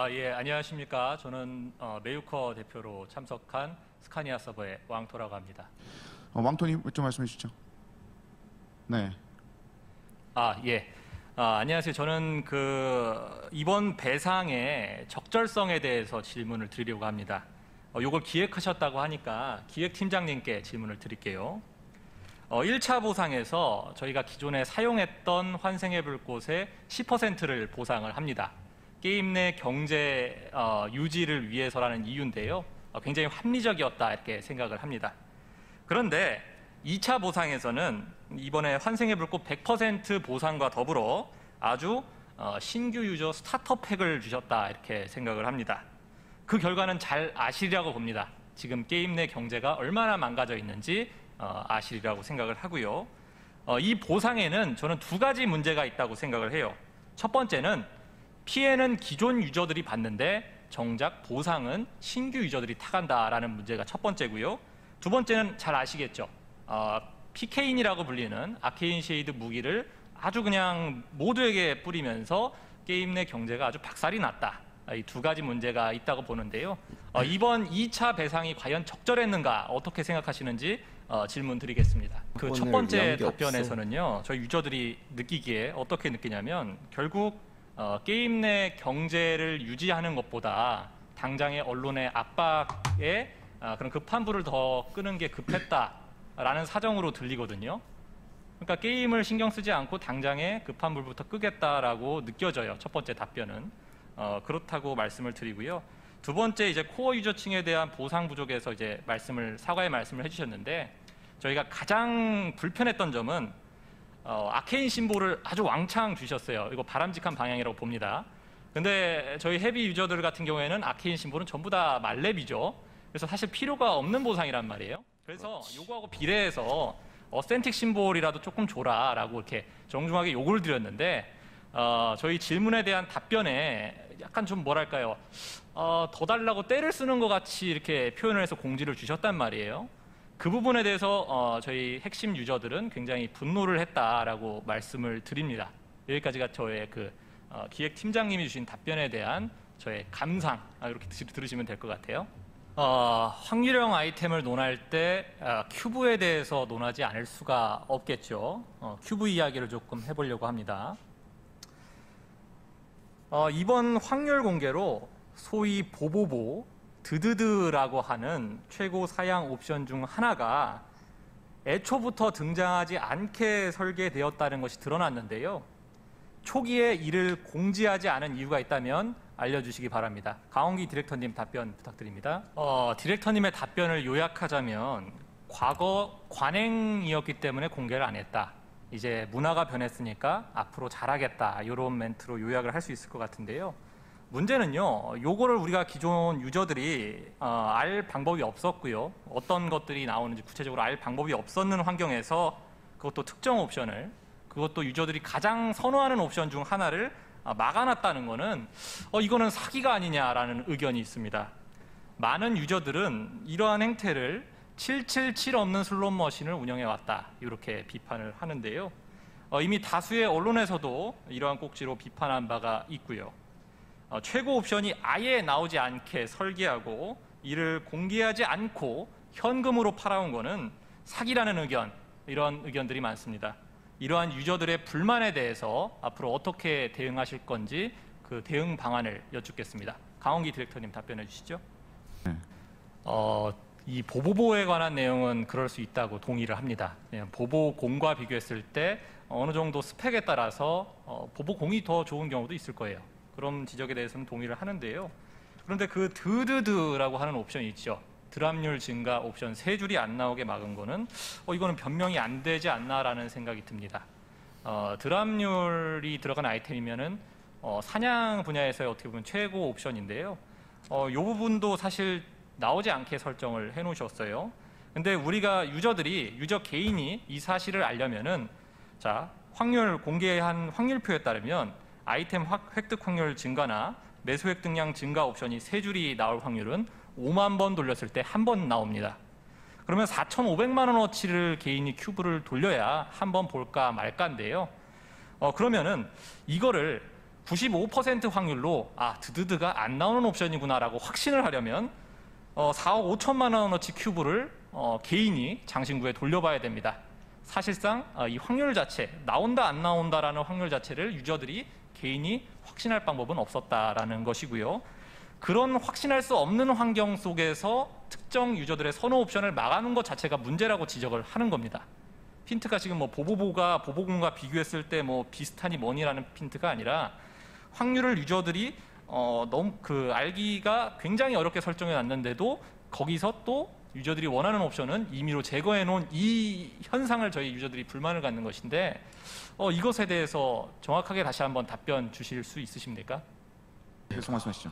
예, 안녕하십니까. 저는 메유커 대표로 참석한 스카니아 서버의 왕토라고 합니다. 왕토님 좀 말씀해 주시죠. 네. 예. 안녕하세요. 저는 이번 배상의 적절성에 대해서 질문을 드리려고 합니다. 요걸 기획하셨다고 하니까 기획팀장님께 질문을 드릴게요. 1차 보상에서 저희가 기존에 사용했던 환생의 불꽃의 10%를 보상을 합니다. 게임 내 경제 유지를 위해서라는 이유인데요. 굉장히 합리적이었다 이렇게 생각을 합니다. 그런데 2차 보상에서는 이번에 환생의 불꽃 100% 보상과 더불어 아주 신규 유저 스타터 팩을 주셨다 이렇게 생각을 합니다. 그 결과는 잘 아시리라고 봅니다. 지금 게임 내 경제가 얼마나 망가져 있는지 아시리라고 생각을 하고요. 이 보상에는 저는 두 가지 문제가 있다고 생각을 해요. 첫 번째는 피해는 기존 유저들이 받는데 정작 보상은 신규 유저들이 타간다라는 문제가 첫 번째고요. 두 번째는 잘 아시겠죠. PK인이라고 불리는 아케인 쉐이드 무기를 아주 그냥 모두에게 뿌리면서 게임 내 경제가 아주 박살이 났다. 이 두 가지 문제가 있다고 보는데요. 이번 2차 배상이 과연 적절했는가 어떻게 생각하시는지 질문 드리겠습니다. 그 첫 번째 답변에서는요. 저희 유저들이 느끼기에 어떻게 느끼냐면 결국 게임 내 경제를 유지하는 것보다 당장의 언론의 압박에 그런 급한 불을 더 끄는 게 급했다라는 사정으로 들리거든요. 그러니까 게임을 신경 쓰지 않고 당장의 급한 불부터 끄겠다라고 느껴져요. 첫 번째 답변은 그렇다고 말씀을 드리고요. 두 번째 이제 코어 유저층에 대한 보상 부족에서 이제 사과의 말씀을 해주셨는데 저희가 가장 불편했던 점은 아케인 심볼을 아주 왕창 주셨어요. 이거 바람직한 방향이라고 봅니다. 근데 저희 헤비 유저들 같은 경우에는 아케인 심볼은 전부 다 말렙이죠. 그래서 사실 필요가 없는 보상이란 말이에요. 그래서 요거하고 비례해서 어센틱 심볼이라도 조금 줘라라고 이렇게 정중하게 요구를 드렸는데 저희 질문에 대한 답변에 약간 좀 뭐랄까요, 더 달라고 떼를 쓰는 것 같이 이렇게 표현을 해서 공지를 주셨단 말이에요. 그 부분에 대해서 저희 핵심 유저들은 굉장히 분노를 했다라고 말씀을 드립니다. 여기까지가 저의 기획팀장님이 주신 답변에 대한 저의 감상, 이렇게 들으시면 될 것 같아요. 확률형 아이템을 논할 때 큐브에 대해서 논하지 않을 수가 없겠죠. 큐브 이야기를 조금 해보려고 합니다. 이번 확률 공개로 소위 보보보, 드드드라고 하는 최고 사양 옵션 중 하나가 애초부터 등장하지 않게 설계되었다는 것이 드러났는데요. 초기에 이를 공지하지 않은 이유가 있다면 알려주시기 바랍니다. 강원기 디렉터님 답변 부탁드립니다. 디렉터님의 답변을 요약하자면 과거 관행이었기 때문에 공개를 안 했다. 이제 문화가 변했으니까 앞으로 잘하겠다. 이런 멘트로 요약을 할 수 있을 것 같은데요. 문제는요, 요거를 우리가 기존 유저들이 알 방법이 없었고요. 어떤 것들이 나오는지 구체적으로 알 방법이 없었는 환경에서 그것도 특정 옵션을, 그것도 유저들이 가장 선호하는 옵션 중 하나를 막아놨다는 거는 이거는 사기가 아니냐라는 의견이 있습니다. 많은 유저들은 이러한 행태를 777 없는 슬롯 머신을 운영해왔다. 이렇게 비판을 하는데요. 이미 다수의 언론에서도 이러한 꼭지로 비판한 바가 있고요. 최고 옵션이 아예 나오지 않게 설계하고 이를 공개하지 않고 현금으로 팔아온 거는 사기라는 의견, 이런 의견들이 많습니다. 이러한 유저들의 불만에 대해서 앞으로 어떻게 대응하실 건지 그 대응 방안을 여쭙겠습니다. 강원기 디렉터님 답변해 주시죠. 네. 이 보보보에 관한 내용은 그럴 수 있다고 동의를 합니다. 보보공과 비교했을 때 어느 정도 스펙에 따라서 보보공이 더 좋은 경우도 있을 거예요. 그런 지적에 대해서는 동의를 하는데요. 그런데 그 드드드라고 하는 옵션이 있죠. 드랍률 증가 옵션 3줄이 안 나오게 막은 거는 이거는 변명이 안 되지 않나라는 생각이 듭니다. 드랍률이 들어간 아이템이면은 사냥 분야에서의 어떻게 보면 최고 옵션인데요. 이 부분도 사실 나오지 않게 설정을 해 놓으셨어요. 근데 우리가 유저 개인이 이 사실을 알려면은 자, 공개한 확률표에 따르면 아이템 획득 확률 증가나 매수 획득량 증가 옵션이 3줄이 나올 확률은 5만 번 돌렸을 때 한 번 나옵니다. 그러면 4,500만 원어치를 개인이 큐브를 돌려야 한 번 볼까 말까인데요. 그러면은 이거를 95% 확률로 드드드가 안 나오는 옵션이구나라고 확신을 하려면 4억 5천만 원어치 큐브를 개인이 장신구에 돌려봐야 됩니다. 사실상 이 확률 자체, 나온다 안 나온다라는 확률 자체를 유저들이 개인이 확신할 방법은 없었다라는 것이고요. 그런 확신할 수 없는 환경 속에서 특정 유저들의 선호 옵션을 막아놓은 것 자체가 문제라고 지적을 하는 겁니다. 핀트가 지금 뭐 보보공과 비교했을 때 뭐 비슷하니 뭐니라는 핀트가 아니라 확률을 유저들이 너무 알기가 굉장히 어렵게 설정해 놨는데도 거기서 또 유저들이 원하는 옵션은 임의로 제거해 놓은 이 현상을 저희 유저들이 불만을 갖는 것인데 이것에 대해서 정확하게 다시 한번 답변 주실 수 있으십니까? 계속 말씀하시죠.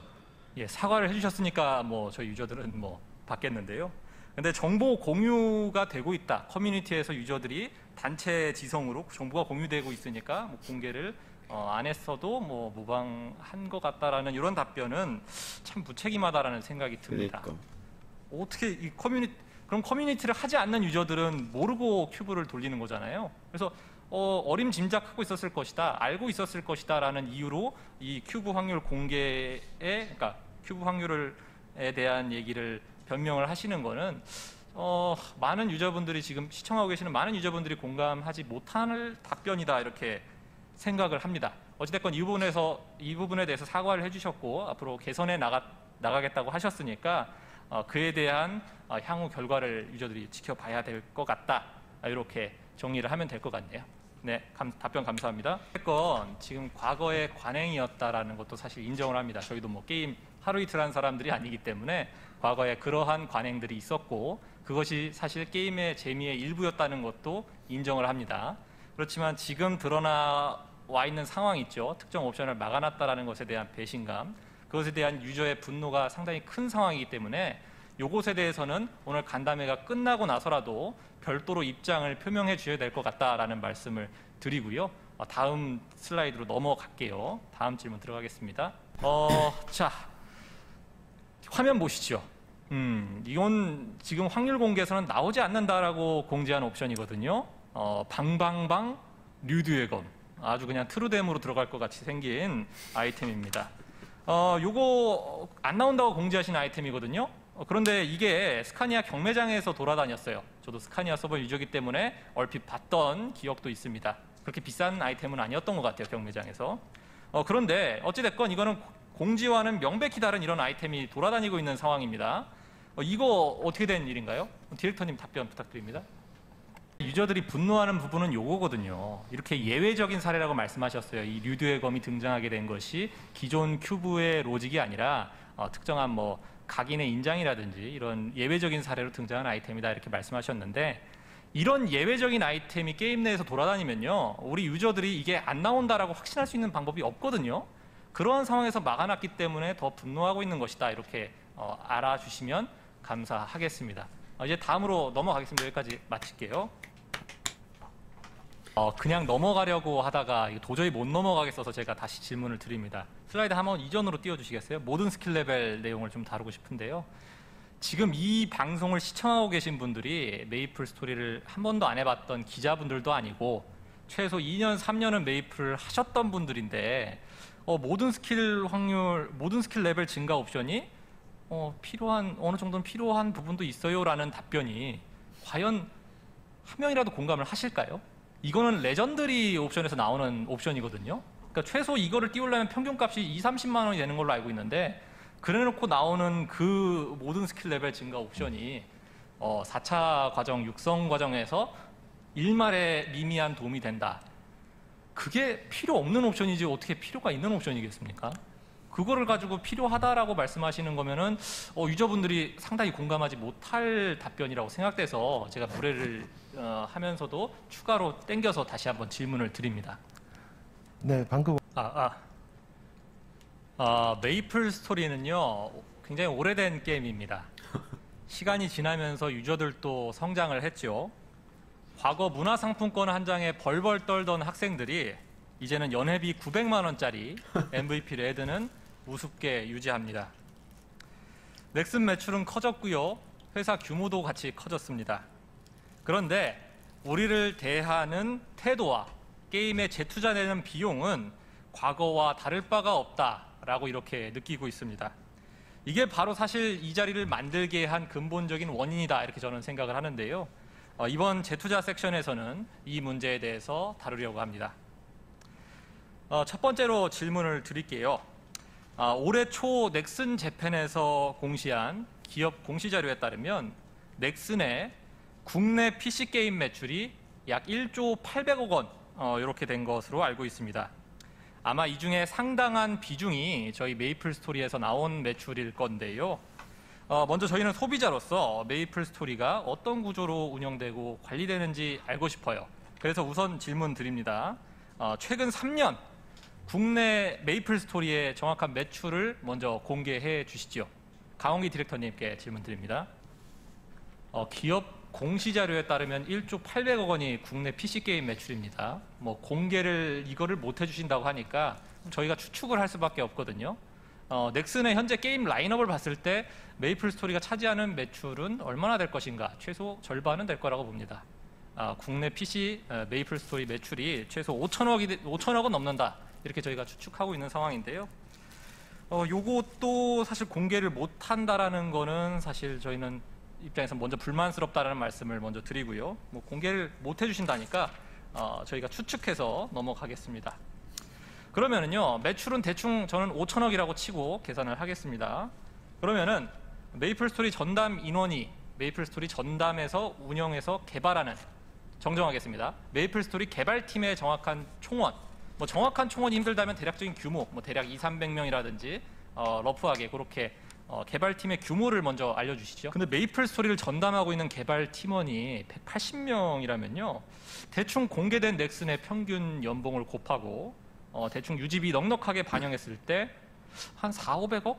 예, 사과를 해주셨으니까 뭐 저희 유저들은 뭐 받겠는데요. 근데 정보 공유가 되고 있다. 커뮤니티에서 유저들이 단체 지성으로 정보가 공유되고 있으니까 뭐 공개를 안 했어도 뭐 무방한 것 같다라는 이런 답변은 참 무책임하다라는 생각이 듭니다. 그러니까. 어떻게 이 그럼 커뮤니티를 하지 않는 유저들은 모르고 큐브를 돌리는 거잖아요. 그래서 어림짐작하고 있었을 것이다, 알고 있었을 것이다라는 이유로 이 큐브 확률 공개에, 그러니까 큐브 확률에 대한 얘기를 변명을 하시는 거는 많은 유저분들이 지금 시청하고 계시는 많은 유저분들이 공감하지 못할 답변이다 이렇게 생각을 합니다. 어찌됐건 이 부분에 대해서 사과를 해주셨고 앞으로 개선해 나가겠다고 하셨으니까 그에 대한 향후 결과를 유저들이 지켜봐야 될 것 같다. 이렇게 정리를 하면 될 것 같네요. 네, 답변 감사합니다. 어쨌건 지금 과거의 관행이었다라는 것도 사실 인정을 합니다. 저희도 뭐 게임 하루 이틀 한 사람들이 아니기 때문에 과거에 그러한 관행들이 있었고 그것이 사실 게임의 재미의 일부였다는 것도 인정을 합니다. 그렇지만 지금 드러나와 있는 상황이 있죠. 특정 옵션을 막아놨다라는 것에 대한 배신감, 그것에 대한 유저의 분노가 상당히 큰 상황이기 때문에 이것에 대해서는 오늘 간담회가 끝나고 나서라도 별도로 입장을 표명해 주셔야 될 것 같다라는 말씀을 드리고요. 다음 슬라이드로 넘어갈게요. 다음 질문 들어가겠습니다. 자, 화면 보시죠. 이건 지금 확률 공개에서는 나오지 않는다라고 공지한 옵션이거든요. 방방방 류드의 검, 아주 그냥 트루뎀으로 들어갈 것 같이 생긴 아이템입니다. 요거 안 나온다고 공지하신 아이템이거든요. 그런데 이게 스카니아 경매장에서 돌아다녔어요. 저도 스카니아 서버 유저이기 때문에 얼핏 봤던 기억도 있습니다. 그렇게 비싼 아이템은 아니었던 것 같아요, 경매장에서. 그런데 어찌됐건 이거는 공지와는 명백히 다른 이런 아이템이 돌아다니고 있는 상황입니다. 이거 어떻게 된 일인가요? 디렉터님 답변 부탁드립니다. 유저들이 분노하는 부분은 요거거든요. 이렇게 예외적인 사례라고 말씀하셨어요. 이 류드의 검이 등장하게 된 것이 기존 큐브의 로직이 아니라 특정한 뭐 각인의 인장이라든지 이런 예외적인 사례로 등장한 아이템이다 이렇게 말씀하셨는데, 이런 예외적인 아이템이 게임 내에서 돌아다니면요, 우리 유저들이 이게 안 나온다라고 확신할 수 있는 방법이 없거든요. 그러한 상황에서 막아놨기 때문에 더 분노하고 있는 것이다 이렇게 알아주시면 감사하겠습니다. 이제 다음으로 넘어가겠습니다. 여기까지 마칠게요. 그냥 넘어가려고 하다가 도저히 못 넘어가겠어서 제가 다시 질문을 드립니다. 슬라이드 한번 이전으로 띄워주시겠어요? 모든 스킬 레벨 내용을 좀 다루고 싶은데요. 지금 이 방송을 시청하고 계신 분들이 메이플 스토리를 한 번도 안 해봤던 기자분들도 아니고 최소 2년, 3년은 메이플을 하셨던 분들인데 모든 스킬 레벨 증가 옵션이 어느 정도는 필요한 부분도 있어요라는 답변이 과연 한 명이라도 공감을 하실까요? 이거는 레전더리 옵션에서 나오는 옵션이거든요. 그러니까 최소 이거를 띄우려면 평균값이 20-30만 원이 되는 걸로 알고 있는데, 그래놓고 나오는 그 모든 스킬 레벨 증가 옵션이 4차 과정, 육성 과정에서 일말에 미미한 도움이 된다. 그게 필요 없는 옵션이지 어떻게 필요가 있는 옵션이겠습니까? 그거를 가지고 필요하다라고 말씀하시는 거면은 유저분들이 상당히 공감하지 못할 답변이라고 생각돼서 제가 무례를 하면서도 추가로 땡겨서 다시 한번 질문을 드립니다. 네, 방금 메이플 스토리는요 굉장히 오래된 게임입니다. 시간이 지나면서 유저들도 성장을 했죠. 과거 문화상품권 한 장에 벌벌 떨던 학생들이 이제는 연회비 900만 원짜리 MVP 레드는 우습게 유지합니다. 넥슨 매출은 커졌고요. 회사 규모도 같이 커졌습니다. 그런데 우리를 대하는 태도와 게임에 재투자되는 비용은 과거와 다를 바가 없다라고 이렇게 느끼고 있습니다. 이게 바로 사실 이 자리를 만들게 한 근본적인 원인이다 이렇게 저는 생각을 하는데요. 이번 재투자 섹션에서는 이 문제에 대해서 다루려고 합니다. 첫 번째로 질문을 드릴게요. 올해 초 넥슨 재팬에서 공시한 기업 공시자료에 따르면 넥슨의 국내 PC게임 매출이 약 1조 800억 원 이렇게 된 것으로 알고 있습니다. 아마 이 중에 상당한 비중이 저희 메이플 스토리에서 나온 매출일 건데요. 먼저 저희는 소비자로서 메이플 스토리가 어떤 구조로 운영되고 관리되는지 알고 싶어요. 그래서 우선 질문 드립니다. 최근 3년 국내 메이플 스토리의 정확한 매출을 먼저 공개해 주시죠. 강홍기 디렉터님께 질문 드립니다. 기업 공시자료에 따르면 1조 800억 원이 국내 PC게임 매출입니다. 공개를 이거를 못 해주신다고 하니까 저희가 추측을 할 수밖에 없거든요. 넥슨의 현재 게임 라인업을 봤을 때 메이플 스토리가 차지하는 매출은 얼마나 될 것인가? 최소 절반은 될 거라고 봅니다. 국내 PC 메이플 스토리 매출이 최소 5천억은 넘는다. 이렇게 저희가 추측하고 있는 상황인데요. 요것도 사실 공개를 못 한다라는 거는 사실 저희는 입장에서 먼저 불만스럽다라는 말씀을 먼저 드리고요. 공개를 못 해주신다니까 저희가 추측해서 넘어가겠습니다. 그러면은요, 매출은 대충 저는 5천억이라고 치고 계산을 하겠습니다. 그러면은 메이플 스토리 전담 인원이 메이플 스토리 전담에서 운영해서 개발하는, 정정하겠습니다. 메이플 스토리 개발팀의 정확한 총원, 정확한 총원이 힘들다면 대략적인 규모, 대략 200~300명이라든지 러프하게 그렇게 개발팀의 규모를 먼저 알려주시죠. 근데 메이플 스토리를 전담하고 있는 개발 팀원이 180명이라면요, 대충 공개된 넥슨의 평균 연봉을 곱하고 대충 유지비 넉넉하게 반영했을 때 한 400~500억?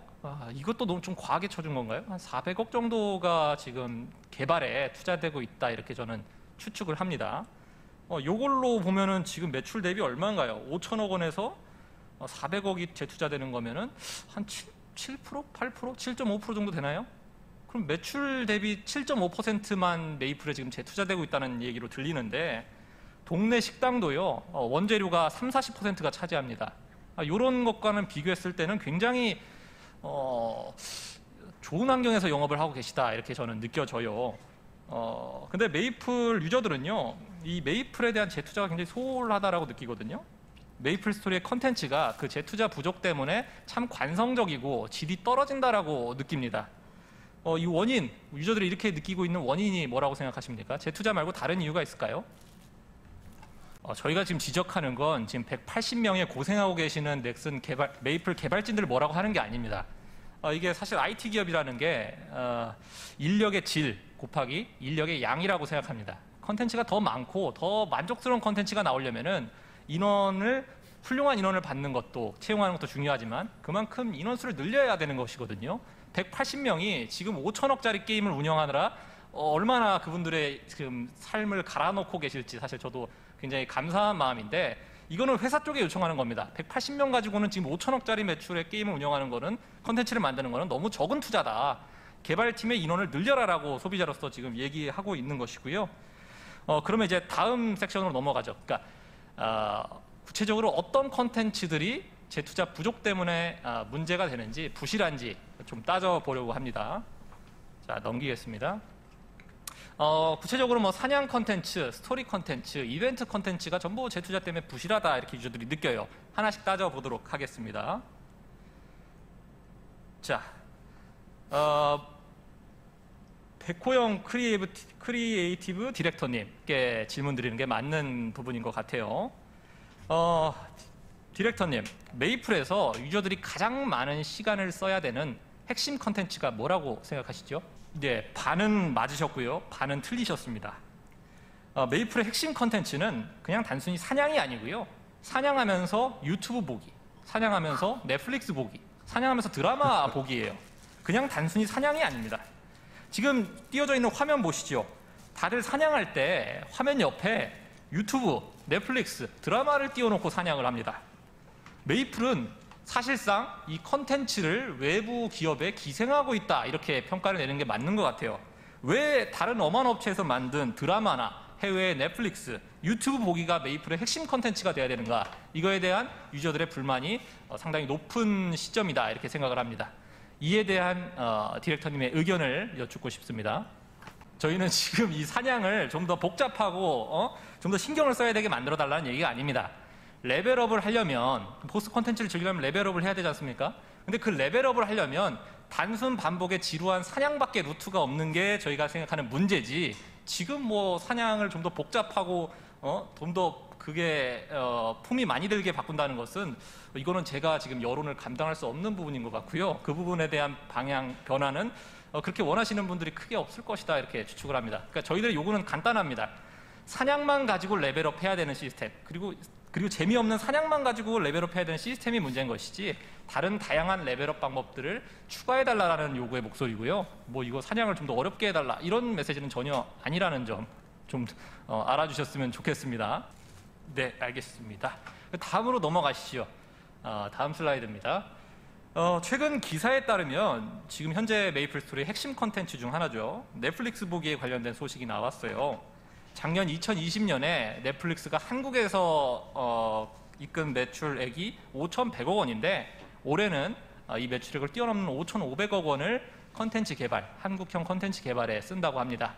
이것도 너무 좀 과하게 쳐준 건가요? 한 400억 정도가 지금 개발에 투자되고 있다 이렇게 저는 추측을 합니다. 요걸로 보면은 지금 매출 대비 얼마인가요? 5천억 원에서 400억이 재투자되는 거면은 한 7%? 8%? 7.5% 정도 되나요? 그럼 매출 대비 7.5%만 메이플에 지금 재투자되고 있다는 얘기로 들리는데, 동네 식당도요, 원재료가 30~40%가 차지합니다. 이런 것과는 비교했을 때는 굉장히 좋은 환경에서 영업을 하고 계시다 이렇게 저는 느껴져요. 근데 메이플 유저들은요, 이 메이플에 대한 재투자가 굉장히 소홀하다라고 느끼거든요. 메이플 스토리의 컨텐츠가 그 재투자 부족 때문에 참 관성적이고 질이 떨어진다라고 느낍니다. 이 원인, 유저들이 이렇게 느끼고 있는 원인이 뭐라고 생각하십니까? 재투자 말고 다른 이유가 있을까요? 저희가 지금 지적하는 건 지금 180명의 고생하고 계시는 넥슨 메이플 개발진들을 뭐라고 하는 게 아닙니다. 이게 사실 IT 기업이라는 게 인력의 질 곱하기 인력의 양이라고 생각합니다. 컨텐츠가 더 많고 더 만족스러운 컨텐츠가 나오려면은 훌륭한 인원을 받는 것도, 채용하는 것도 중요하지만 그만큼 인원수를 늘려야 되는 것이거든요. 180명이 지금 5천억짜리 게임을 운영하느라 얼마나 그분들의 지금 삶을 갈아놓고 계실지 사실 저도 굉장히 감사한 마음인데, 이거는 회사 쪽에 요청하는 겁니다. 180명 가지고는 지금 5천억짜리 매출의 게임을 운영하는 거는, 컨텐츠를 만드는 거는 너무 적은 투자다. 개발팀의 인원을 늘려라라고 소비자로서 지금 얘기하고 있는 것이고요. 그러면 이제 다음 섹션으로 넘어가죠. 그러니까 구체적으로 어떤 컨텐츠들이 재투자 부족 때문에 문제가 되는지, 부실한지 좀 따져보려고 합니다. 자, 넘기겠습니다. 구체적으로 사냥 컨텐츠, 스토리 컨텐츠, 이벤트 컨텐츠가 전부 재투자 때문에 부실하다 이렇게 유저들이 느껴요. 하나씩 따져보도록 하겠습니다. 자, 백호영 크리에이티브 디렉터님께 질문 드리는 게 맞는 부분인 것 같아요. 디렉터님, 메이플에서 유저들이 가장 많은 시간을 써야 되는 핵심 컨텐츠가 뭐라고 생각하시죠? 네, 반은 맞으셨고요, 반은 틀리셨습니다. 메이플의 핵심 컨텐츠는 그냥 단순히 사냥이 아니고요, 사냥하면서 유튜브 보기, 사냥하면서 넷플릭스 보기, 사냥하면서 드라마 보기예요. 그냥 단순히 사냥이 아닙니다. 지금 띄어져 있는 화면 보시죠. 다들 사냥할 때 화면 옆에 유튜브, 넷플릭스, 드라마를 띄워놓고 사냥을 합니다. 메이플은 사실상 이 컨텐츠를 외부 기업에 기생하고 있다 이렇게 평가를 내는 게 맞는 것 같아요. 왜 다른 어만 업체에서 만든 드라마나 해외의 넷플릭스, 유튜브 보기가 메이플의 핵심 컨텐츠가 돼야 되는가, 이거에 대한 유저들의 불만이 상당히 높은 시점이다 이렇게 생각을 합니다. 이에 대한 디렉터님의 의견을 여쭙고 싶습니다. 저희는 지금 이 사냥을 좀 더 복잡하고 좀 더 신경을 써야 되게 만들어 달라는 얘기가 아닙니다. 레벨업을 하려면, 보스 콘텐츠를 즐기려면 레벨업을 해야 되지 않습니까? 근데 그 레벨업을 하려면 단순 반복의 지루한 사냥밖에 루트가 없는 게 저희가 생각하는 문제지, 지금 뭐 사냥을 좀 더 복잡하고 좀 더 그게 품이 많이 들게 바꾼다는 것은, 이거는 제가 지금 여론을 감당할 수 없는 부분인 것 같고요. 그 부분에 대한 방향 변화는 그렇게 원하시는 분들이 크게 없을 것이다 이렇게 추측을 합니다. 그러니까 저희들의 요구는 간단합니다. 사냥만 가지고 레벨업 해야 되는 시스템, 그리고 재미없는 사냥만 가지고 레벨업 해야 되는 시스템이 문제인 것이지, 다른 다양한 레벨업 방법들을 추가해달라는 요구의 목소리고요. 뭐 이거 사냥을 좀 더 어렵게 해달라 이런 메시지는 전혀 아니라는 점 좀 알아주셨으면 좋겠습니다. 네, 알겠습니다. 다음으로 넘어가시죠. 다음 슬라이드입니다. 최근 기사에 따르면 지금 현재 메이플 스토리의 핵심 컨텐츠 중 하나죠. 넷플릭스 보기에 관련된 소식이 나왔어요. 작년 2020년에 넷플릭스가 한국에서 입금 매출액이 5,100억 원인데 올해는 이 매출액을 뛰어넘는 5,500억 원을 컨텐츠 개발, 한국형 컨텐츠 개발에 쓴다고 합니다.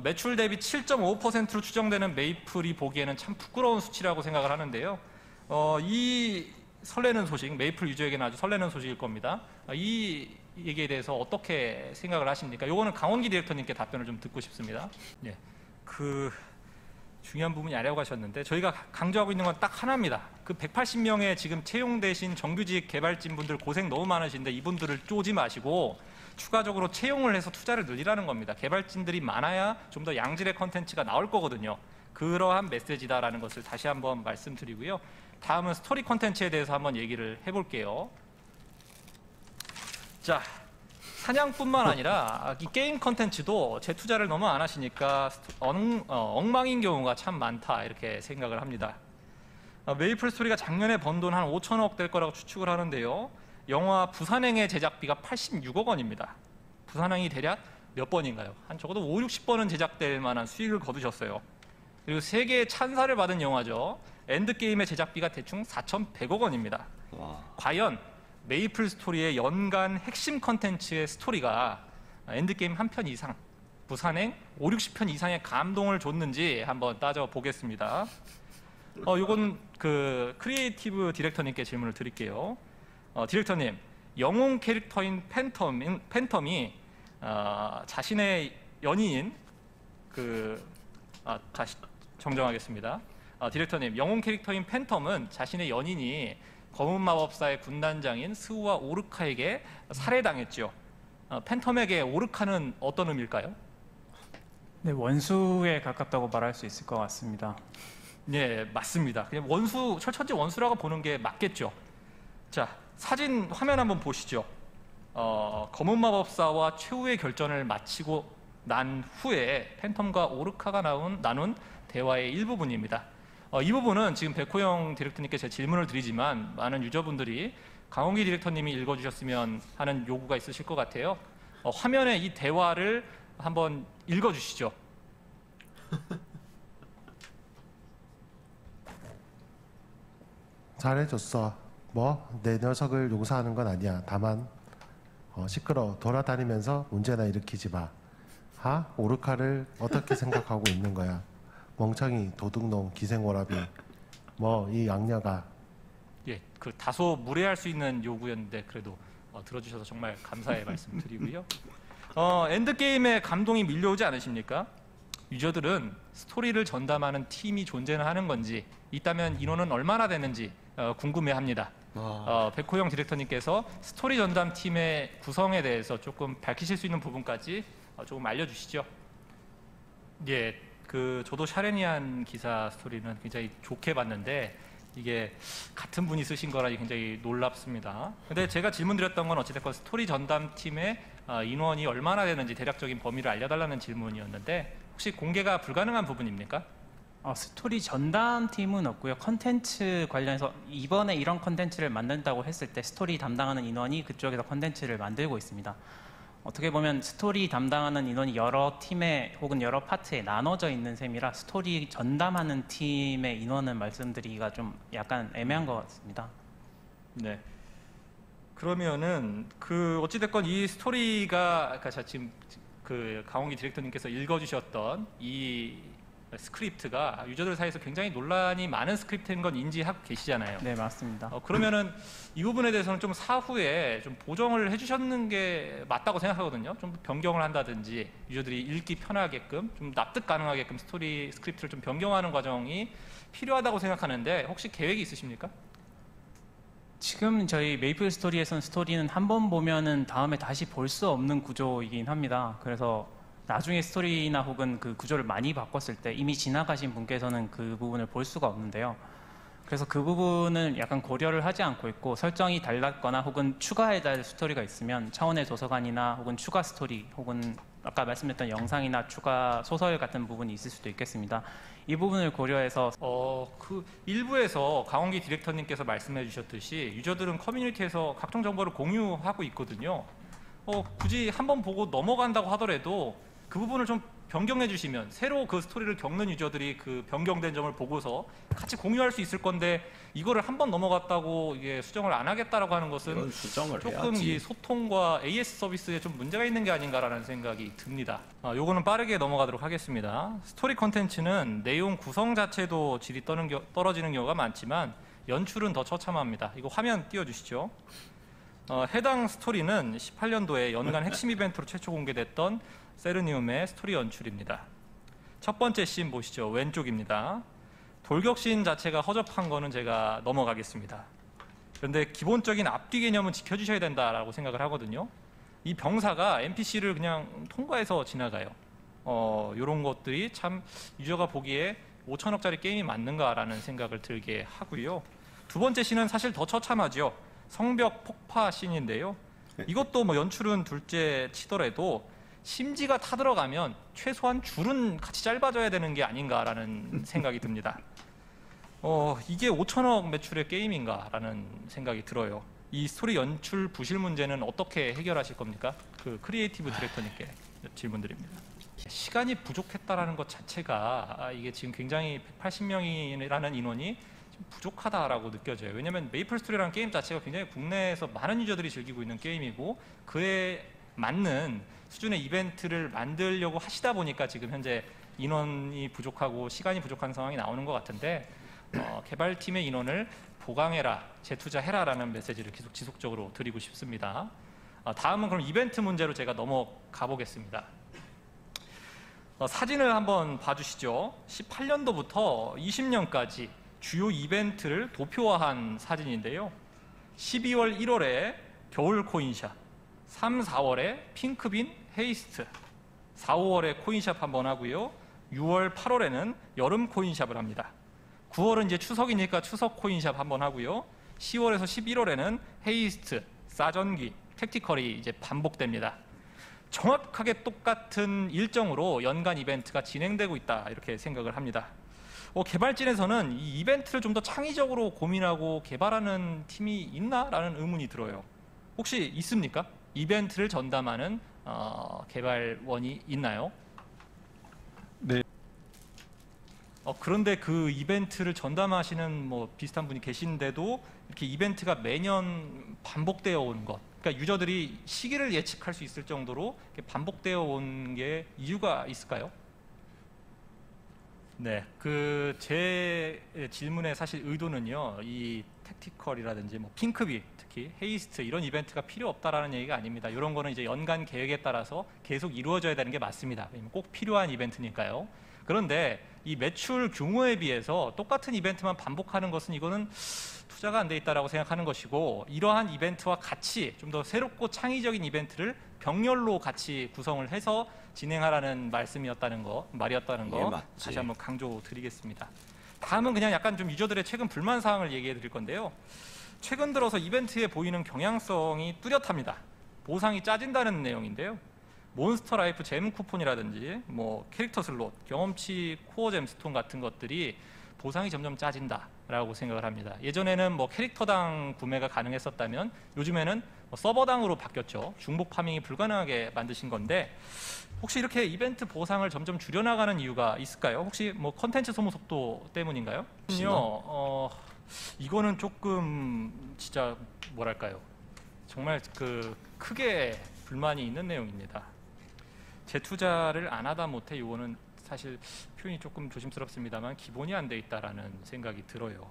매출 대비 7.5%로 추정되는 메이플이 보기에는 참 부끄러운 수치라고 생각을 하는데요. 이 설레는 소식, 메이플 유저에게는 아주 설레는 소식일 겁니다. 이 얘기에 대해서 어떻게 생각을 하십니까? 요거는 강원기 디렉터님께 답변을 좀 듣고 싶습니다. 예. 중요한 부분이 아니라고 하셨는데 저희가 강조하고 있는 건 딱 하나입니다. 그 180명의 지금 채용되신 정규직 개발진 분들 고생 너무 많으신데 이분들을 쪼지 마시고 추가적으로 채용을 해서 투자를 늘리라는 겁니다. 개발진들이 많아야 좀 더 양질의 컨텐츠가 나올 거거든요. 그러한 메시지다라는 것을 다시 한번 말씀드리고요. 다음은 스토리 컨텐츠에 대해서 한번 얘기를 해볼게요. 자, 사냥뿐만 아니라 이 게임 컨텐츠도 재투자를 너무 안 하시니까 엉망인 경우가 참 많다 이렇게 생각을 합니다. 메이플 스토리가 작년에 번 돈 한 5천억 될 거라고 추측을 하는데요. 영화 부산행의 제작비가 86억 원입니다. 부산행이 대략 몇 번인가요? 한 적어도 5, 60번은 제작될 만한 수익을 거두셨어요. 그리고 세계의 찬사를 받은 영화죠. 엔드게임의 제작비가 대충 4,100억 원입니다. 와. 과연 메이플 스토리의 연간 핵심 컨텐츠의 스토리가 엔드게임 한 편 이상, 부산행 5, 60편 이상의 감동을 줬는지 한번 따져보겠습니다. 요건 그 크리에이티브 디렉터님께 질문을 드릴게요. 디렉터님, 영웅 캐릭터인 팬텀이 자신의 연인인 다시 정정하겠습니다. 디렉터님, 영웅 캐릭터인 팬텀은 자신의 연인이 검은 마법사의 군단장인 스우와 오르카에게 살해당했죠. 팬텀에게 오르카는 어떤 의미일까요? 네, 원수에 가깝다고 말할 수 있을 것 같습니다. 네, 맞습니다. 그냥 철천지 원수라고 보는 게 맞겠죠. 자, 사진 화면 한번 보시죠. 검은 마법사와 최후의 결전을 마치고 난 후에 팬텀과 오르카가 나눈 대화의 일부분입니다. 이 부분은 지금 백호영 디렉터님께 제 질문을 드리지만 많은 유저분들이 강홍기 디렉터님이 읽어주셨으면 하는 요구가 있으실 것 같아요. 화면에 이 대화를 한번 읽어주시죠. 잘해줬어. 내 녀석을 용서하는 건 아니야. 다만 시끄러 돌아다니면서 문제나 일으키지 마. 오르카를 어떻게 생각하고 있는 거야? 멍청이, 도둑놈, 기생오라비. 이 양녀가. 예, 다소 무례할 수 있는 요구였는데 그래도 들어주셔서 정말 감사의 말씀드리고요. 엔드게임에 감동이 밀려오지 않으십니까? 유저들은 스토리를 전담하는 팀이 존재는 하는 건지, 있다면 인원은 얼마나 되는지 궁금해합니다. 백호영 디렉터님께서 스토리 전담 팀의 구성에 대해서 조금 밝히실 수 있는 부분까지 조금 알려주시죠. 예, 저도 샤레니안 기사 스토리는 굉장히 좋게 봤는데 이게 같은 분이 쓰신 거라 굉장히 놀랍습니다. 근데 제가 질문드렸던 건 어찌됐건 스토리 전담 팀의 인원이 얼마나 되는지 대략적인 범위를 알려달라는 질문이었는데 혹시 공개가 불가능한 부분입니까? 스토리 전담 팀은 없고요. 컨텐츠 관련해서 이번에 이런 컨텐츠를 만든다고 했을 때 스토리 담당하는 인원이 그쪽에서 컨텐츠를 만들고 있습니다. 어떻게 보면 스토리 담당하는 인원이 여러 팀에 혹은 여러 파트에 나눠져 있는 셈이라 스토리 전담하는 팀의 인원을 말씀드리기가 좀 약간 애매한 것 같습니다. 네. 그러면은 그 어찌됐건 이 스토리가 아까 지금 그 강원기 디렉터님께서 읽어주셨던 이 스크립트가 유저들 사이에서 굉장히 논란이 많은 스크립트인 건 인지하고 계시잖아요. 네, 맞습니다. 그러면은 이 부분에 대해서는 좀 사후에 좀 보정을 해주셨는 게 맞다고 생각하거든요. 좀 변경을 한다든지 유저들이 읽기 편하게끔 좀 납득 가능하게끔 스토리 스크립트를 좀 변경하는 과정이 필요하다고 생각하는데 혹시 계획이 있으십니까? 지금 저희 메이플 스토리에서는 스토리는 한 번 보면은 다음에 다시 볼 수 없는 구조이긴 합니다. 그래서 나중에 스토리나 혹은 그 구조를 많이 바꿨을 때 이미 지나가신 분께서는 그 부분을 볼 수가 없는데요. 그래서 그 부분은 약간 고려를 하지 않고 있고 설정이 달랐거나 혹은 추가해야 될 스토리가 있으면 차원의 도서관이나 혹은 추가 스토리 혹은 아까 말씀드렸던 영상이나 추가 소설 같은 부분이 있을 수도 있겠습니다. 이 부분을 고려해서 그 일부에서 강원기 디렉터님께서 말씀해 주셨듯이 유저들은 커뮤니티에서 각종 정보를 공유하고 있거든요. 굳이 한번 보고 넘어간다고 하더라도 그 부분을 좀 변경해 주시면 새로 그 스토리를 겪는 유저들이 그 변경된 점을 보고서 같이 공유할 수 있을 건데 이거를 한번 넘어갔다고 이게 수정을 안 하겠다라고 하는 것은 이건 수정을 조금 해야지. 이 소통과 AS 서비스에 좀 문제가 있는 게 아닌가라는 생각이 듭니다. 요거는 빠르게 넘어가도록 하겠습니다. 스토리 컨텐츠는 내용 구성 자체도 질이 떨어지는 경우가 많지만 연출은 더 처참합니다. 이거 화면 띄워주시죠. 해당 스토리는 18년도에 연간 핵심 이벤트로 최초 공개됐던 세르니움의 스토리 연출입니다. 첫 번째 씬 보시죠. 왼쪽입니다. 돌격씬 자체가 허접한 거는 제가 넘어가겠습니다. 그런데 기본적인 앞뒤 개념은 지켜주셔야 된다라고 생각을 하거든요. 이 병사가 NPC를 그냥 통과해서 지나가요. 이런 것들이 참 유저가 보기에 5천억짜리 게임이 맞는가라는 생각을 들게 하고요. 두 번째 씬은 사실 더 처참하죠. 성벽 폭파 씬인데요. 이것도 뭐 연출은 둘째 치더라도 심지가 타들어가면 최소한 줄은 같이 짧아져야 되는 게 아닌가라는 생각이 듭니다. 이게 5천억 매출의 게임인가라는 생각이 들어요. 이 스토리 연출 부실 문제는 어떻게 해결하실 겁니까? 그 크리에이티브 디렉터님께 질문드립니다. 시간이 부족했다라는 것 자체가 이게 지금 굉장히 180명이라는 인원이 좀 부족하다라고 느껴져요. 왜냐하면 메이플 스토리라는 게임 자체가 굉장히 국내에서 많은 유저들이 즐기고 있는 게임이고 그에 맞는 수준의 이벤트를 만들려고 하시다 보니까 지금 현재 인원이 부족하고 시간이 부족한 상황이 나오는 것 같은데 개발팀의 인원을 보강해라, 재투자해라라는 메시지를 계속 지속적으로 드리고 싶습니다. 다음은 그럼 이벤트 문제로 제가 넘어가 보겠습니다. 사진을 한번 봐주시죠. 18년도부터 20년까지 주요 이벤트를 도표화한 사진인데요. 12월 1월에 겨울 코인샵, 3, 4월에 핑크빈 헤이스트, 4, 5월에 코인샵 한번 하고요. 6월, 8월에는 여름 코인샵을 합니다. 9월은 이제 추석이니까 추석 코인샵 한번 하고요. 10월에서 11월에는 헤이스트, 싸전기, 택티컬이 이제 반복됩니다. 정확하게 똑같은 일정으로 연간 이벤트가 진행되고 있다 이렇게 생각을 합니다. 개발진에서는 이 이벤트를 좀 더 창의적으로 고민하고 개발하는 팀이 있나라는 의문이 들어요. 혹시 있습니까? 이벤트를 전담하는 개발원이 있나요? 네. 그런데 그 이벤트를 전담하시는 뭐 비슷한 분이 계신데도 이렇게 이벤트가 매년 반복되어 오는 것, 그러니까 유저들이 시기를 예측할 수 있을 정도로 이렇게 반복되어 온 게 이유가 있을까요? 네, 제 질문의 사실 의도는요, 이 택티컬이라든지 뭐 핑크빛, 특히 헤이스트 이런 이벤트가 필요 없다라는 얘기가 아닙니다. 이런 거는 이제 연간 계획에 따라서 계속 이루어져야 되는 게 맞습니다. 왜냐면 꼭 필요한 이벤트니까요. 그런데 이 매출 규모에 비해서 똑같은 이벤트만 반복하는 것은 이거는 투자가 안 돼 있다라고 생각하는 것이고, 이러한 이벤트와 같이 좀 더 새롭고 창의적인 이벤트를 병렬로 같이 구성을 해서 진행하라는 말씀이었다는 거, 말이었다는 거 맞지. 다시 한번 강조드리겠습니다. 다음은 그냥 약간 좀 유저들의 최근 불만 사항을 얘기해 드릴 건데요. 최근 들어서 이벤트에 보이는 경향성이 뚜렷합니다. 보상이 짜진다는 내용인데요. 몬스터 라이프 잼 쿠폰이라든지 뭐 캐릭터 슬롯, 경험치 코어 잼스톤 같은 것들이 보상이 점점 짜진다라고 생각을 합니다. 예전에는 뭐 캐릭터당 구매가 가능했었다면 요즘에는 서버당으로 바뀌었죠. 중복 파밍이 불가능하게 만드신 건데 혹시 이렇게 이벤트 보상을 점점 줄여나가는 이유가 있을까요? 혹시 뭐 컨텐츠 소모 속도 때문인가요? 이거는 조금 진짜 뭐랄까요? 정말 그 크게 불만이 있는 내용입니다. 재투자를 안 하다 못해 이거는 사실 표현이 조금 조심스럽습니다만 기본이 안 돼 있다라는 생각이 들어요.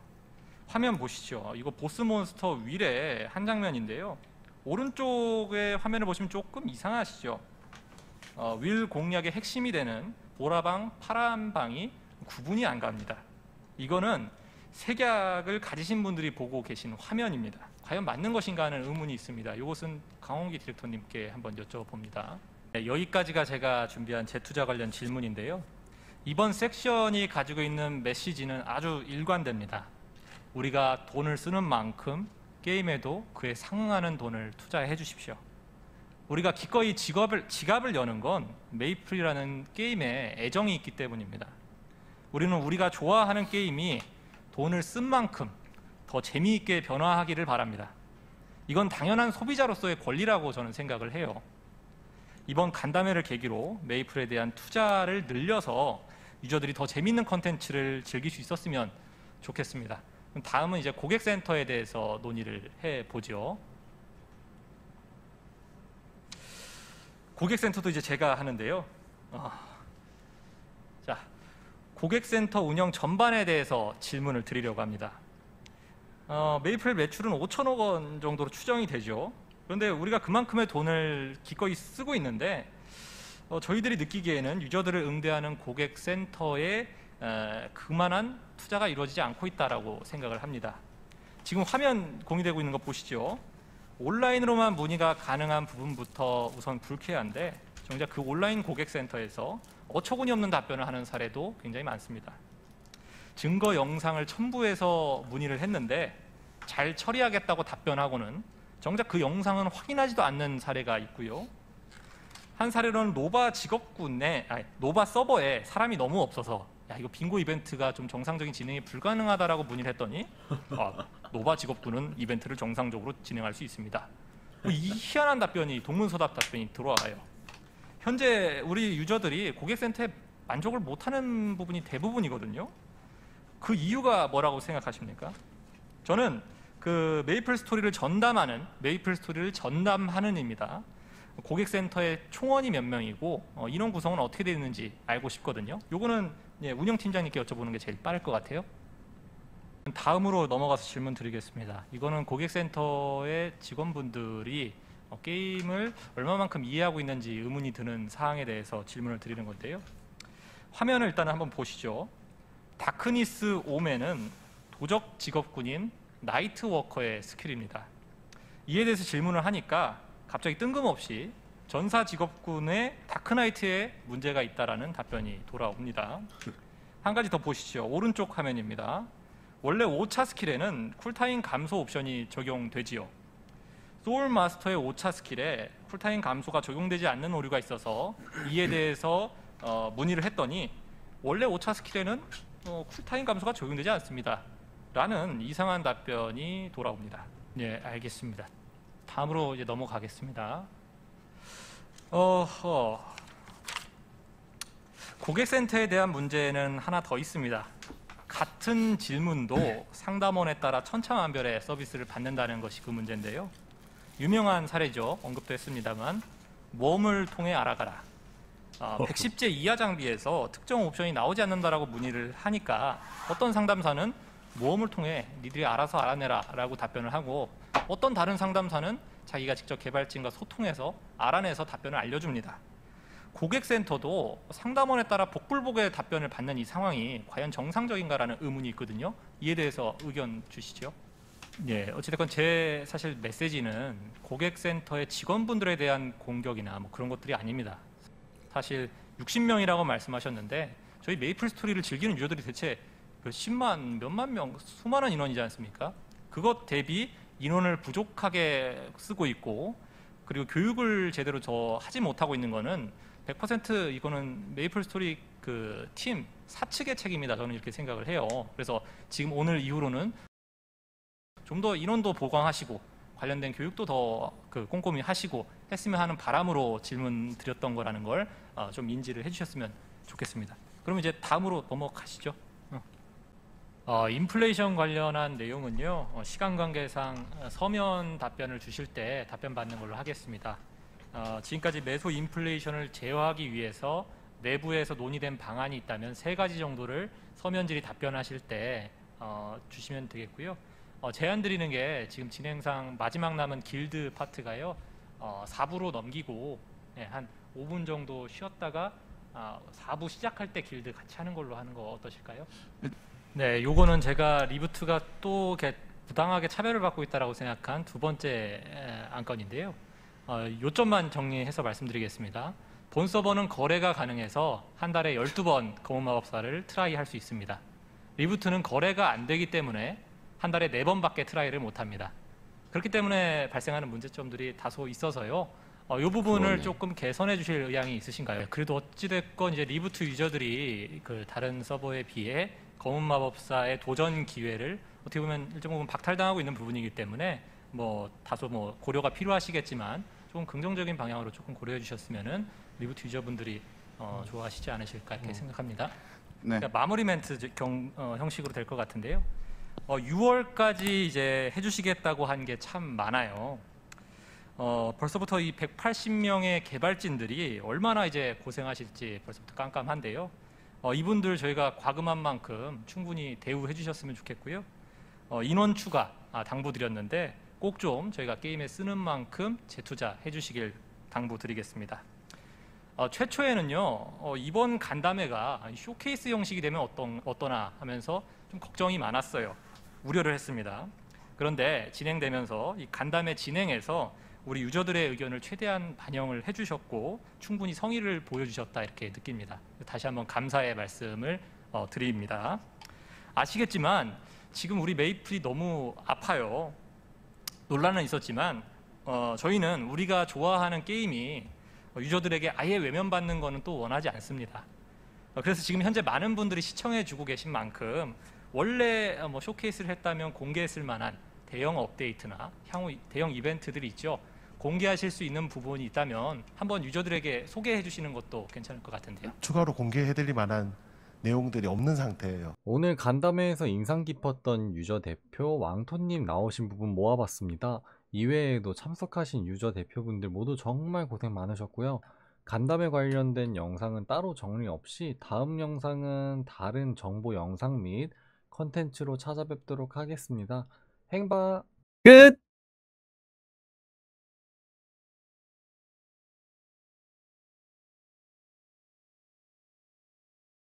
화면 보시죠. 이거 보스몬스터 윌의 한 장면인데요. 오른쪽의 화면을 보시면 조금 이상하시죠? 윌 공략의 핵심이 되는 보라방, 파란방이 구분이 안 갑니다. 이거는 색약을 가지신 분들이 보고 계신 화면입니다. 과연 맞는 것인가 하는 의문이 있습니다. 이것은 강홍기 디렉터님께 한번 여쭤봅니다. 네, 여기까지가 제가 준비한 재투자 관련 질문인데요. 이번 섹션이 가지고 있는 메시지는 아주 일관됩니다. 우리가 돈을 쓰는 만큼 게임에도 그에 상응하는 돈을 투자해 주십시오. 우리가 기꺼이 지갑을 여는 건 메이플이라는 게임에 애정이 있기 때문입니다. 우리는 우리가 좋아하는 게임이 돈을 쓴 만큼 더 재미있게 변화하기를 바랍니다. 이건 당연한 소비자로서의 권리라고 저는 생각을 해요. 이번 간담회를 계기로 메이플에 대한 투자를 늘려서 유저들이 더 재미있는 컨텐츠를 즐길 수 있었으면 좋겠습니다. 다음은 이제 고객센터에 대해서 논의를 해보죠. 고객센터도 이제 제가 하는데요. 자, 고객센터 운영 전반에 대해서 질문을 드리려고 합니다. 메이플 매출은 5천억 원 정도로 추정이 되죠. 그런데 우리가 그만큼의 돈을 기꺼이 쓰고 있는데 저희들이 느끼기에는 유저들을 응대하는 고객센터에 그만한 투자가 이루어지지 않고 있다라고 생각을 합니다. 지금 화면 공유되고 있는 거 보시죠. 온라인으로만 문의가 가능한 부분부터 우선 불쾌한데 정작 그 온라인 고객센터에서 어처구니 없는 답변을 하는 사례도 굉장히 많습니다. 증거 영상을 첨부해서 문의를 했는데 잘 처리하겠다고 답변하고는 정작 그 영상은 확인하지도 않는 사례가 있고요. 한 사례로는 노바 서버에 사람이 너무 없어서 야, 이거 빙고 이벤트가 좀 정상적인 진행이 불가능하다라고 문의를 했더니 노바 직업군은 이벤트를 정상적으로 진행할 수 있습니다. 이 희한한 답변이 동문서답 답변이 들어와요. 현재 우리 유저들이 고객센터에 만족을 못하는 부분이 대부분이거든요. 그 이유가 뭐라고 생각하십니까? 저는 그 메이플 스토리를 전담하는입니다. 고객센터의 총원이 몇 명이고 인원 구성은 어떻게 되어 있는지 알고 싶거든요. 요거는 운영팀장님께 여쭤보는 게 제일 빠를 것 같아요. 다음으로 넘어가서 질문 드리겠습니다. 이거는 고객센터의 직원분들이 게임을 얼마만큼 이해하고 있는지 의문이 드는 사항에 대해서 질문을 드리는 건데요. 화면을 일단 한번 보시죠. 다크니스 오맨은 도적 직업군인 나이트워커의 스킬입니다. 이에 대해서 질문을 하니까 갑자기 뜬금없이 전사 직업군의 다크나이트에 문제가 있다라는 답변이 돌아옵니다. 한 가지 더 보시죠. 오른쪽 화면입니다. 원래 5차 스킬에는 쿨타임 감소 옵션이 적용되지요. 소울 마스터의 5차 스킬에 쿨타임 감소가 적용되지 않는 오류가 있어서 이에 대해서 문의를 했더니 원래 5차 스킬에는 쿨타임 감소가 적용되지 않습니다. 라는 이상한 답변이 돌아옵니다. 네, 알겠습니다. 다음으로 이제 넘어가겠습니다. 고객센터에 대한 문제는 하나 더 있습니다. 같은 질문도 상담원에 따라 천차만별의 서비스를 받는다는 것이 그 문제인데요. 유명한 사례죠. 언급도 했습니다만 모험을 통해 알아가라. 110제 이하 장비에서 특정 옵션이 나오지 않는다라고 문의를 하니까 어떤 상담사는 모험을 통해 니들이 알아서 알아내라 라고 답변을 하고 어떤 다른 상담사는 자기가 직접 개발진과 소통해서 알아내서 답변을 알려줍니다. 고객센터도 상담원에 따라 복불복의 답변을 받는 이 상황이 과연 정상적인가라는 의문이 있거든요. 이에 대해서 의견 주시죠. 예, 어찌됐건 제 사실 메시지는 고객센터의 직원분들에 대한 공격이나 뭐 그런 것들이 아닙니다. 사실 60명이라고 말씀하셨는데 저희 메이플 스토리를 즐기는 유저들이 대체 몇만 명, 수많은 인원이지 않습니까? 그것 대비 인원을 부족하게 쓰고 있고 그리고 교육을 제대로 하지 못하고 있는 거는 100% 이거는 메이플 스토리 그 팀 사측의 책임이다 저는 이렇게 생각을 해요. 그래서 지금 오늘 이후로는 좀 더 인원도 보강하시고 관련된 교육도 더 그 꼼꼼히 하시고 했으면 하는 바람으로 질문 드렸던 거라는 걸 좀 인지를 해주셨으면 좋겠습니다. 그럼 이제 다음으로 넘어가시죠. 인플레이션 관련한 내용은요, 시간 관계상 서면 답변을 주실 때 답변 받는 걸로 하겠습니다. 지금까지 매수 인플레이션을 제어하기 위해서 내부에서 논의된 방안이 있다면 3가지 정도를 서면 질의 답변하실 때 주시면 되겠고요. 제안 드리는 게 지금 진행상 마지막 남은 길드 파트가요, 4부로 넘기고 한 5분 정도 쉬었다가 4부 시작할 때 길드 같이 하는 걸로 하는 거 어떠실까요? 네, 요거는 제가 리부트가 또 이렇게 부당하게 차별을 받고 있다라고 생각한 2번째 안건인데요. 요점만 정리해서 말씀드리겠습니다. 본 서버는 거래가 가능해서 한 달에 12번 검은 마법사를 트라이 할 수 있습니다. 리부트는 거래가 안 되기 때문에 한 달에 4번밖에 트라이를 못 합니다. 그렇기 때문에 발생하는 문제점들이 다소 있어서요. 이 부분을 그러네. 조금 개선해 주실 의향이 있으신가요? 그래도 어찌됐건 이제 리부트 유저들이 그 다른 서버에 비해 검은 마법사의 도전 기회를 어떻게 보면 일정 부분 박탈당하고 있는 부분이기 때문에 뭐 다소 뭐 고려가 필요하시겠지만 조금 긍정적인 방향으로 조금 고려해 주셨으면은 리부트 유저분들이 좋아하시지 않으실까 이렇게 생각합니다. 네. 그러니까 마무리 멘트 형식으로 될 것 같은데요. 6월까지 이제 해주시겠다고 한 게 참 많아요. 벌써부터 이 180명의 개발진들이 얼마나 이제 고생하실지 벌써부터 깜깜한데요. 이분들 저희가 과금한 만큼 충분히 대우해 주셨으면 좋겠고요. 인원 추가 당부드렸는데 꼭 좀 저희가 게임에 쓰는 만큼 재투자해 주시길 당부드리겠습니다. 최초에는요, 이번 간담회가 쇼케이스 형식이 되면 어떠나 하면서 좀 걱정이 많았어요. 우려를 했습니다. 그런데 진행되면서 이 간담회 진행에서 우리 유저들의 의견을 최대한 반영을 해주셨고 충분히 성의를 보여주셨다 이렇게 느낍니다. 다시 한번 감사의 말씀을 드립니다. 아시겠지만 지금 우리 메이플이 너무 아파요. 논란은 있었지만 저희는 우리가 좋아하는 게임이 유저들에게 아예 외면받는 것은 또 원하지 않습니다. 그래서 지금 현재 많은 분들이 시청해주고 계신 만큼 원래 뭐 쇼케이스를 했다면 공개했을 만한 대형 업데이트나 향후 대형 이벤트들이 있죠. 공개하실 수 있는 부분이 있다면 한번 유저들에게 소개해 주시는 것도 괜찮을 것 같은데요. 추가로 공개해드릴 만한 내용들이 없는 상태예요. 오늘 간담회에서 인상 깊었던 유저 대표 왕토님 나오신 부분 모아봤습니다. 이외에도 참석하신 유저 대표분들 모두 정말 고생 많으셨고요. 간담회 관련된 영상은 따로 정리 없이 다음 영상은 다른 정보 영상 및 컨텐츠로 찾아뵙도록 하겠습니다. 행바 끝!